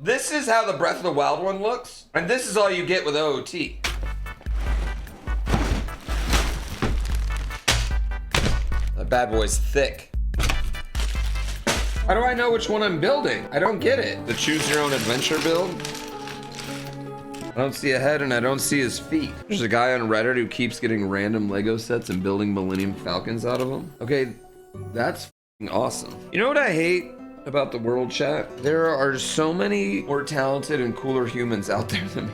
This is how the Breath of the Wild one looks, and this is all you get with OOT. That bad boy's thick. How do I know which one I'm building? I don't get it. The choose your own adventure build? I don't see a head and I don't see his feet. There's a guy on Reddit who keeps getting random Lego sets and building Millennium Falcons out of them. Okay, that's f***ing awesome. You know what I hate about the world, chat? There are so many more talented and cooler humans out there than me.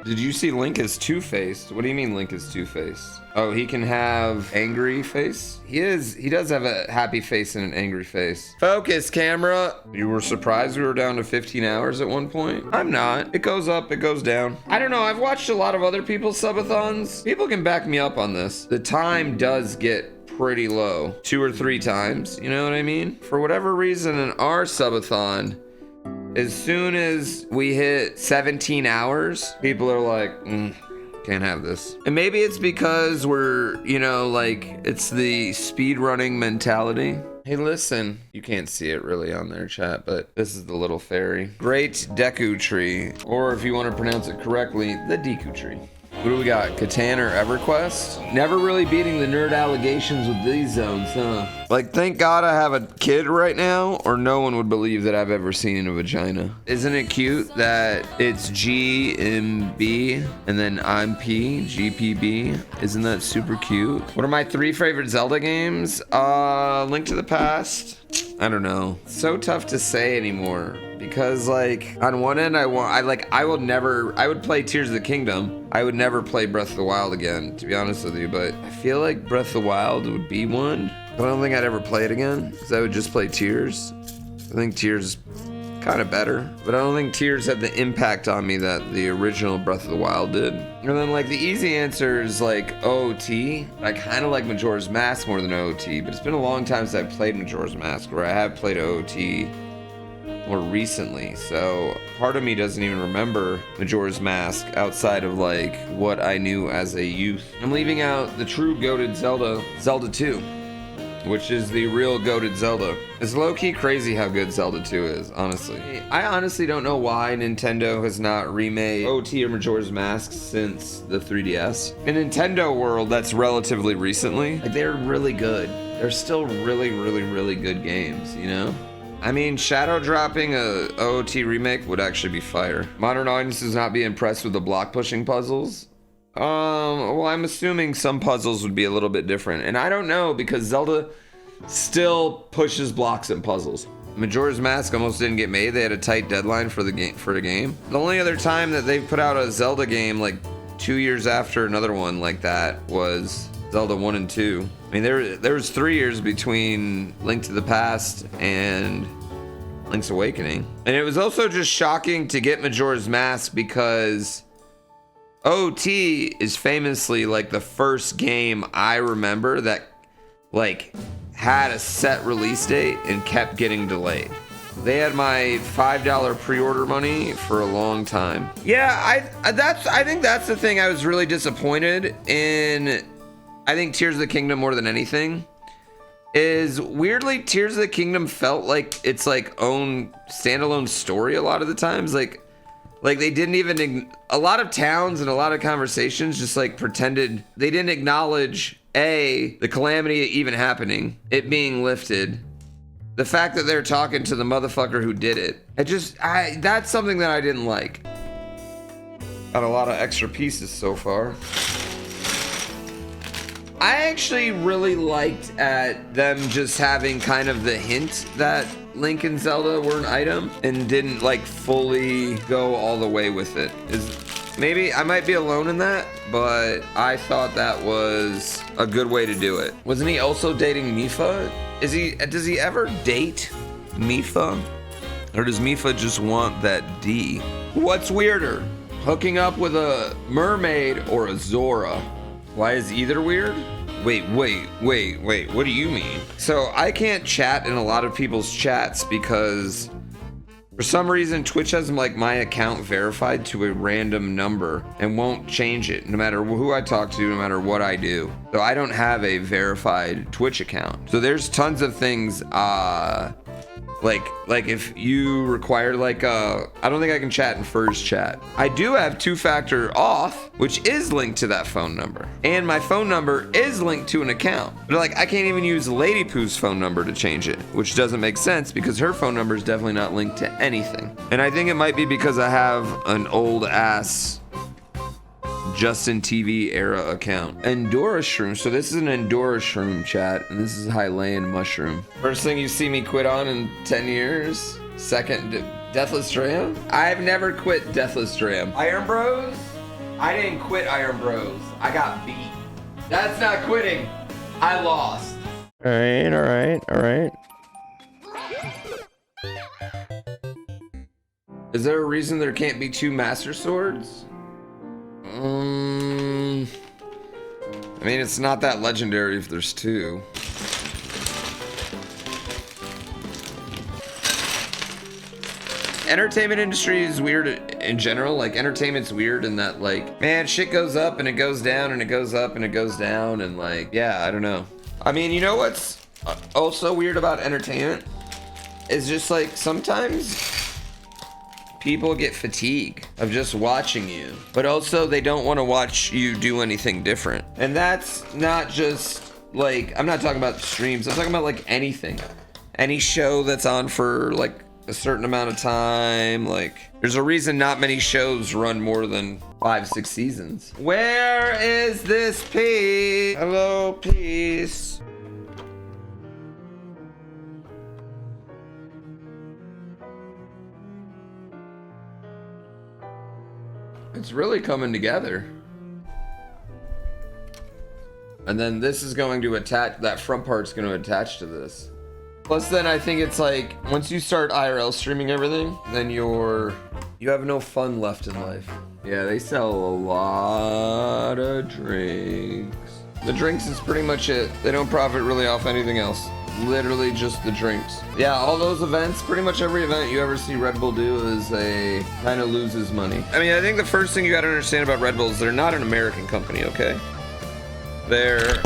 Did you see Link is two-faced? What do you mean Link is two-faced? Oh, he can have angry face? He does have a happy face and an angry face. Focus, camera. You were surprised we were down to 15 hours at one point? I'm not. It goes up, it goes down. I don't know, I've watched a lot of other people's subathons. People can back me up on this. The time does get pretty low 2 or 3 times, you know what I mean? For whatever reason in our subathon, as soon as we hit 17 hours, people are like, can't have this. And maybe it's because we're, you know, like, it's the speedrunning mentality. Hey, listen, you can't see it really on their chat, but this is the little fairy. Great Deku Tree, or if you want to pronounce it correctly, the Deku Tree. What do we got? Catan or EverQuest? Never really beating the nerd allegations with these zones, huh? Like, thank God I have a kid right now, or no one would believe that I've ever seen a vagina. Isn't it cute that it's G and B, and then I'm P, GPB? Isn't that super cute? What are my 3 favorite Zelda games? Link to the Past. I don't know. It's so tough to say anymore. Because, like, on one end, I would play Tears of the Kingdom. I would never play Breath of the Wild again, to be honest with you. But I feel like Breath of the Wild would be one. But I don't think I'd ever play it again, because I would just play Tears. I think Tears is kind of better. But I don't think Tears had the impact on me that the original Breath of the Wild did. And then, like, the easy answer is, like, OOT. I kind of like Majora's Mask more than OOT, but it's been a long time since I've played Majora's Mask, where I have played OOT more recently, so part of me doesn't even remember Majora's Mask outside of like what I knew as a youth. I'm leaving out the true goated Zelda, Zelda 2, which is the real goated Zelda. It's low-key crazy how good Zelda 2 is, honestly. I honestly don't know why Nintendo has not remade OOT or Majora's Mask since the 3DS. In Nintendo world, that's relatively recently. Like, they're really good. They're still really, really, really good games, you know? I mean, shadow dropping a OOT remake would actually be fire. Modern audiences not be impressed with the block pushing puzzles. Well, I'm assuming some puzzles would be a little bit different. And I don't know, because Zelda still pushes blocks and puzzles. Majora's Mask almost didn't get made. They had a tight deadline for the game. The only other time that they've put out a Zelda game like 2 years after another one like that was Zelda 1 and 2. I mean, there was 3 years between Link to the Past and Link's Awakening. And it was also just shocking to get Majora's Mask because OOT is famously like the first game I remember that like had a set release date and kept getting delayed. They had my $5 pre-order money for a long time. Yeah, I think that's the thing I was really disappointed in. I think Tears of the Kingdom more than anything is weirdly Tears of the Kingdom felt like it's like own standalone story a lot of the times. Like they didn't even, a lot of towns and a lot of conversations just like pretended they didn't acknowledge the calamity even happening, it being lifted, the fact that they're talking to the motherfucker who did it. That's something that I didn't like. Got a lot of extra pieces so far. I actually really liked at them just having kind of the hint that Link and Zelda were an item and didn't like fully go all the way with it. Maybe I might be alone in that, but I thought that was a good way to do it. Wasn't he also dating Mipha? Does he ever date Mipha? Or does Mipha just want that D? What's weirder? Hooking up with a mermaid or a Zora? Why is either weird? Wait, what do you mean? So I can't chat in a lot of people's chats because for some reason Twitch has like my account verified to a random number and won't change it no matter who I talk to, no matter what I do. So I don't have a verified Twitch account. So there's tons of things that Like if you require like I don't think I can chat in Fur's chat. I do have two-factor auth, which is linked to that phone number, and my phone number is linked to an account. But like I can't even use Lady Pooh's phone number to change it, which doesn't make sense because her phone number is definitely not linked to anything. And I think it might be because I have an old ass Justin TV era account. Endora Shroom. So this is an Endora Shroom chat, and this is Hylian Mushroom. First thing you see me quit on in 10 years. Second, Deathless Dram. I've never quit Deathless Dram. Iron Bros? I didn't quit Iron Bros. I got beat. That's not quitting. I lost. All right. Is there a reason there can't be two Master Swords? I mean, it's not that legendary if there's two. Entertainment industry is weird in general. Like, entertainment's weird in that, like, man, shit goes up and it goes down and it goes up and it goes down, and like, yeah, I don't know. I mean, you know what's also weird about entertainment is just like sometimes people get fatigue of just watching you, but also they don't want to watch you do anything different. And that's not just like, I'm not talking about streams, I'm talking about like anything. Any show that's on for like a certain amount of time. Like, there's a reason not many shows run more than 5-6 seasons. Where is this piece? Hello, peace. It's really coming together. And then this is going to attach, that front part's going to attach to this. Plus then I think it's like, once you start IRL streaming everything, then you have no fun left in life. Yeah, they sell a lot of drinks. The drinks is pretty much it. They don't profit really off anything else. Literally just the drinks. Yeah, all those events, pretty much every event you ever see Red Bull do is a kind of loses money. I mean, I think the first thing you gotta understand about Red Bull is they're not an American company, okay? They're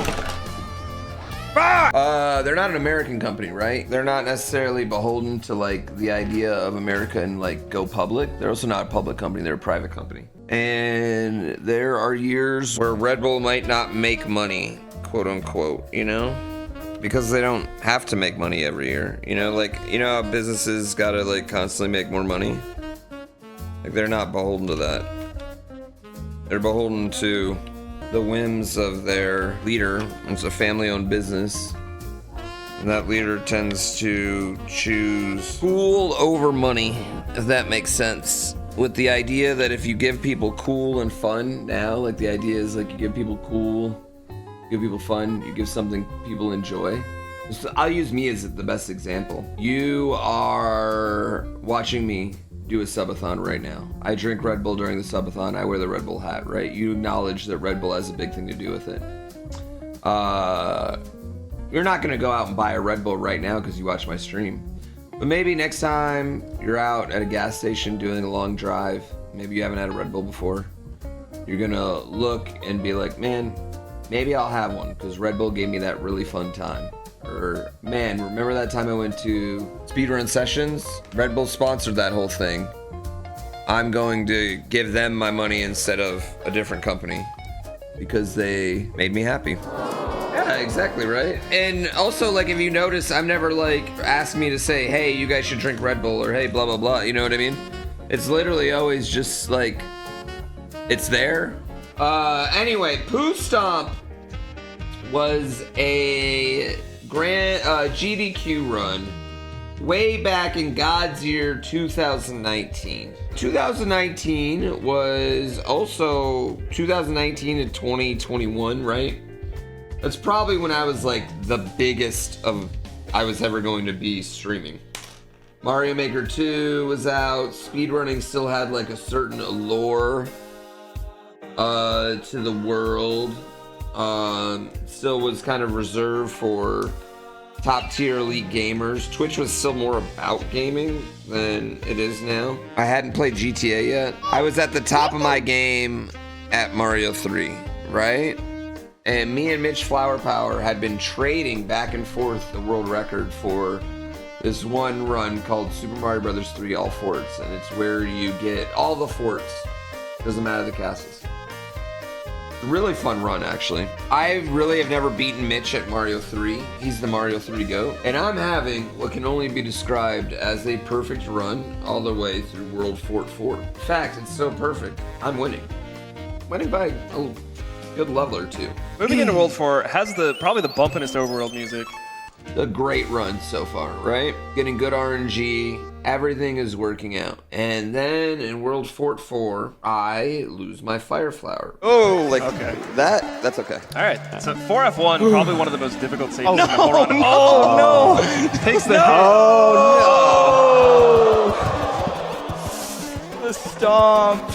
not an American company, right? They're not necessarily beholden to like the idea of America and like go public. They're also not a public company, they're a private company. And there are years where Red Bull might not make money, quote unquote, you know? Because they don't have to make money every year, you know, like, you know how businesses gotta like constantly make more money? Like, they're not beholden to that. They're beholden to the whims of their leader. It's a family-owned business, and that leader tends to choose cool over money, if that makes sense. With the idea that if you give people cool and fun now, like the idea is like you give people cool, give people fun, you give something people enjoy. So I'll use me as the best example. You are watching me do a subathon right now. I drink Red Bull during the subathon, I wear the Red Bull hat, right? You acknowledge that Red Bull has a big thing to do with it. You're not gonna go out and buy a Red Bull right now because you watch my stream. But maybe next time you're out at a gas station doing a long drive, maybe you haven't had a Red Bull before, you're gonna look and be like, man, maybe I'll have one because Red Bull gave me that really fun time. Or, man, remember that time I went to speedrun sessions? Red Bull sponsored that whole thing. I'm going to give them my money instead of a different company because they made me happy. Yeah, exactly, right? And also, like, if you notice, I've never, like, asked me to say, hey, you guys should drink Red Bull, or hey, blah, blah, blah. You know what I mean? It's literally always just, like, it's there. Anyway, Poo Stomp was a grand GDQ run way back in God's year 2019. 2019 was also 2019 and 2021, right? That's probably when I was like the biggest of I was ever going to be streaming. Mario Maker 2 was out. Speedrunning still had like a certain allure to the world. Still was kind of reserved for top tier elite gamers. Twitch was still more about gaming than it is now. I hadn't played GTA yet. I was at the top of my game at Mario 3, right? And me and Mitch Flower Power had been trading back and forth the world record for this one run called Super Mario Brothers 3 All Forts, and it's where you get all the forts. Doesn't matter the castles. Really fun run, actually. I really have never beaten Mitch at Mario 3. He's the Mario 3 GOAT. And I'm having what can only be described as a perfect run all the way through World Fort 4. In fact, it's so perfect. I'm winning. Winning by a good level or two. Moving into World 4 has probably the bumpinest overworld music. A great run so far, right? Getting good RNG. Everything is working out. And then in World Fort 4, I lose my Fire Flower. Oh, like Okay. that's okay. All right, so 4F1, probably one of the most difficult saves in the whole run. Oh, no! Takes the The stomp.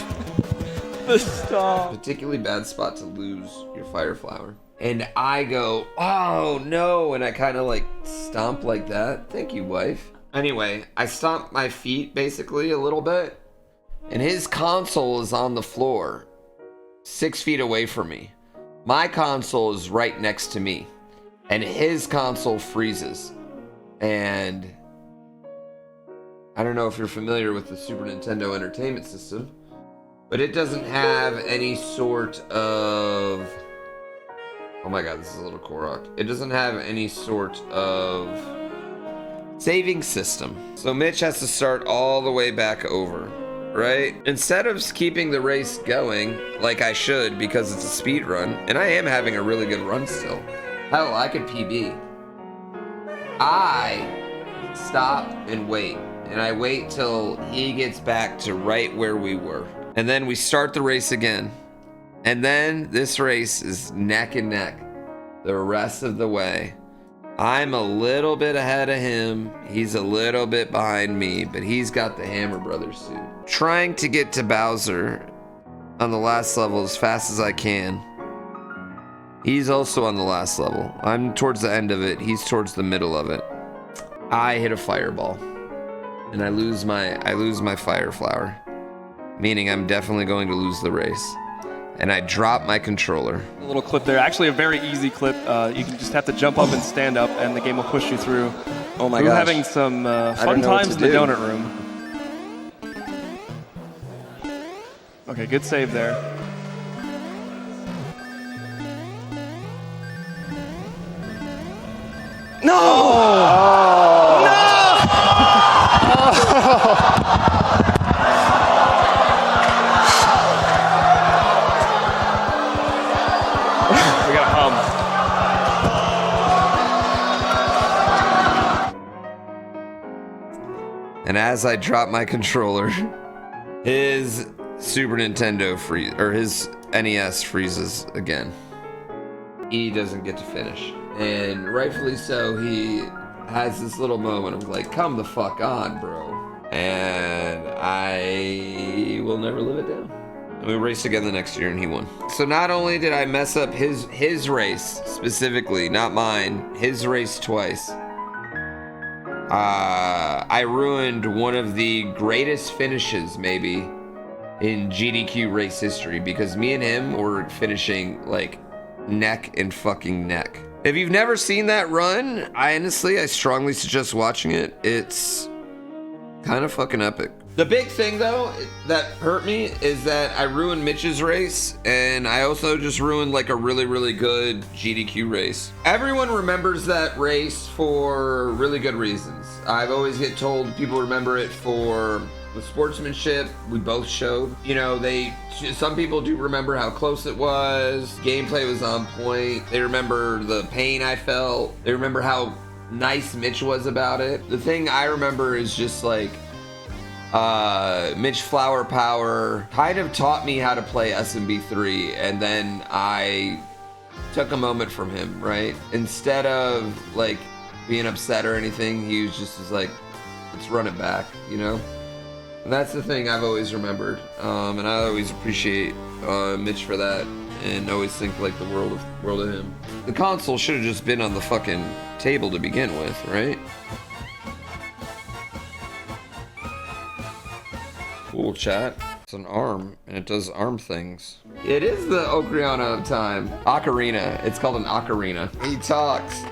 The stomp. Particularly bad spot to lose your Fire Flower. And I go, oh no, and I kind of like stomp like that. Thank you, wife. Anyway, I stomp my feet basically a little bit, and his console is on the floor, 6 feet away from me. My console is right next to me, and his console freezes. And I don't know if you're familiar with the Super Nintendo Entertainment System, but it doesn't have any sort of... Oh my god, this is a little Korok. It doesn't have any sort of saving system. So Mitch has to start all the way back over, right? Instead of keeping the race going like I should because it's a speed run, and I am having a really good run still. Hell, I could PB. I stop and wait. And I wait till he gets back to right where we were. And then we start the race again. And then this race is neck and neck the rest of the way. I'm a little bit ahead of him. He's a little bit behind me, but he's got the Hammer Brothers suit. Trying to get to Bowser on the last level as fast as I can. He's also on the last level. I'm towards the end of it. He's towards the middle of it. I hit a fireball, and I lose my Fire Flower, meaning I'm definitely going to lose the race. And I drop my controller. A little clip there. Actually, a very easy clip. You can just have to jump up and stand up, and the game will push you through. Oh my We're gosh. having some fun know what times to in the do. donut room. Okay, good save there. We got a hum. And as I drop my controller, his Super Nintendo his NES freezes again. He doesn't get to finish. And rightfully so, he has this little moment of like, come the fuck on, bro. And I will never live it down. And we raced again the next year and he won. So not only did I mess up his race specifically, not mine, his race twice, I ruined one of the greatest finishes maybe in GDQ race history because me and him were finishing like neck and fucking neck. If you've never seen that run, I strongly suggest watching it. It's kind of fucking epic. The big thing though that hurt me is that I ruined Mitch's race, and I also just ruined like a really, really good GDQ race. Everyone remembers that race for really good reasons. I've always get told people remember it for the sportsmanship we both showed. You know, some people do remember how close it was. Gameplay was on point. They remember the pain I felt. They remember how nice Mitch was about it. The thing I remember is just like Mitch Flower Power kind of taught me how to play SMB3, and then I took a moment from him, right? Instead of like being upset or anything, he was just like, let's run it back, you know? And that's the thing I've always remembered, and I always appreciate Mitch for that, and always think like the world of him. The console should have just been on the fucking table to begin with, right? Cool, chat. It's an arm, and it does arm things. It is the Ocarina of Time. Ocarina. It's called an ocarina. He talks.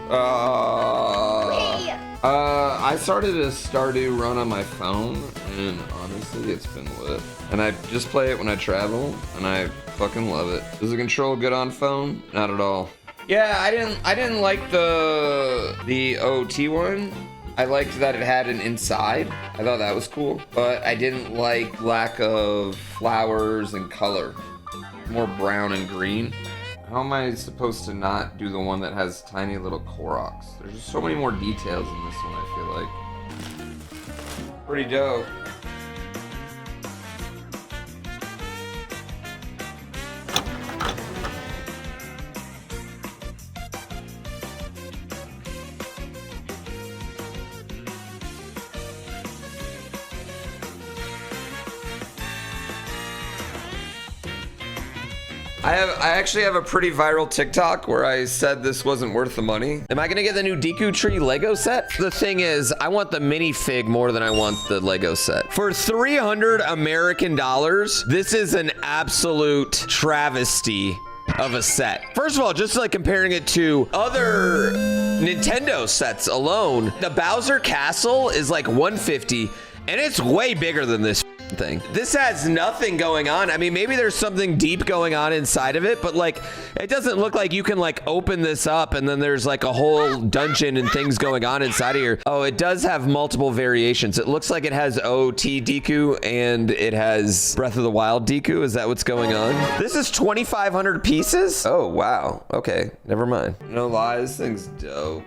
I started a Stardew run on my phone, and honestly, it's been lit. And I just play it when I travel, and I fucking love it. Does the control good on phone? Not at all. Yeah, I didn't like the OT one. I liked that it had an inside. I thought that was cool, but I didn't like lack of flowers and color. More brown and green. How am I supposed to not do the one that has tiny little Koroks? There's just so many more details in this one, I feel like. Pretty dope. I actually have a pretty viral TikTok where I said this wasn't worth the money. Am I gonna get the new Deku Tree Lego set? The thing is, I want the minifig more than I want the Lego set. For 300 American dollars, this is an absolute travesty of a set. First of all, just like comparing it to other Nintendo sets alone, the Bowser Castle is like 150, and it's way bigger than this thing. This has nothing going on. I mean, maybe there's something deep going on inside of it, but like, it doesn't look like you can like open this up and then there's like a whole dungeon and things going on inside of here. Oh, it does have multiple variations. It looks like it has OT Deku and it has Breath of the Wild Deku. Is that what's going on? This is 2,500 pieces? Oh, wow. Okay, never mind. No lies, thing's dope.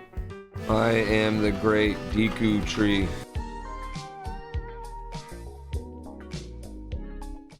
I am the great Deku Tree.